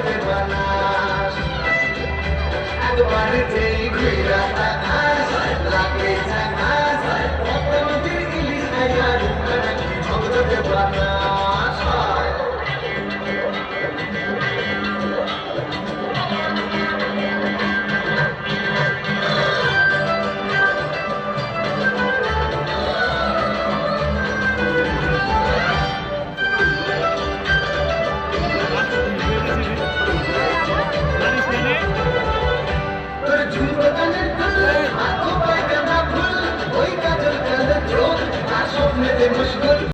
দেবানাস একবার যেই ঘুইরা তাকাস লাগে ঝাকাস নদীর ইলিশ খাইয়া রূপটা নাকি ঝগড় দেবানাস তোর ঝুমকো কানের ফুল হাত পায় গাঁদা ফুল ওই কাজল কালো চোখ আর স্বপ্নেতে মুশকুল